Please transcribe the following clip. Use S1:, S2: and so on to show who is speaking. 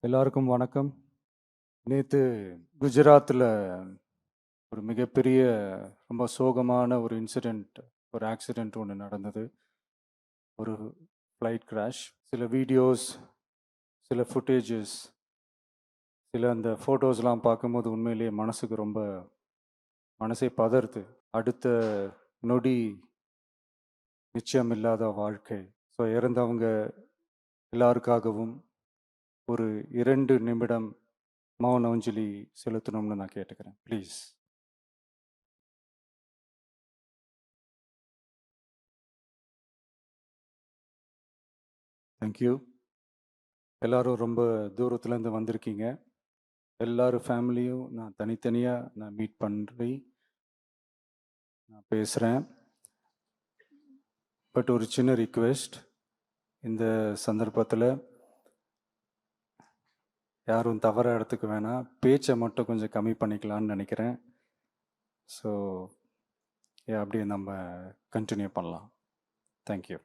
S1: எல்லாருக்கும் வணக்கம். நேத்து குஜராத்தில் ஒரு மிகப்பெரிய ரொம்ப சோகமான ஒரு இன்சிடெண்ட், ஒரு ஆக்சிடெண்ட் ஒன்று நடந்தது. ஒரு ஃப்ளைட் கிராஷ். சில வீடியோஸ், சில ஃபுட்டேஜஸ், சில அந்த ஃபோட்டோஸ்லாம் பார்க்கும்போது உண்மையிலேயே மனசே பதறுது. அடுத்த நொடி நிச்சயம் இல்லாத வாழ்க்கை. ஸோ இறந்தவங்க எல்லாருக்காகவும் ஒரு 2 நிமிடம் மௌன அஞ்சலி செலுத்தணும்னு நான் கேட்டுக்கிறேன். ப்ளீஸ். தேங்க்யூ. எல்லாரும் ரொம்ப தூரத்துலேருந்து வந்திருக்கீங்க. எல்லாரும் ஃபேமிலியும் நான் தனித்தனியாக மீட் பண்ணி நான் பேசுகிறேன். பட் ஒரு சின்ன ரிக்வெஸ்ட், இந்த சந்தர்ப்பத்தில் யாரும் தவறாக எடுத்துக்க வேணாம். பேச்சை மட்டும் கொஞ்சம் கம்மி பண்ணிக்கலான்னு நினைக்கிறேன். ஸோ அப்படியே நம்ம கண்டினியூ பண்ணலாம். தேங்க்யூ.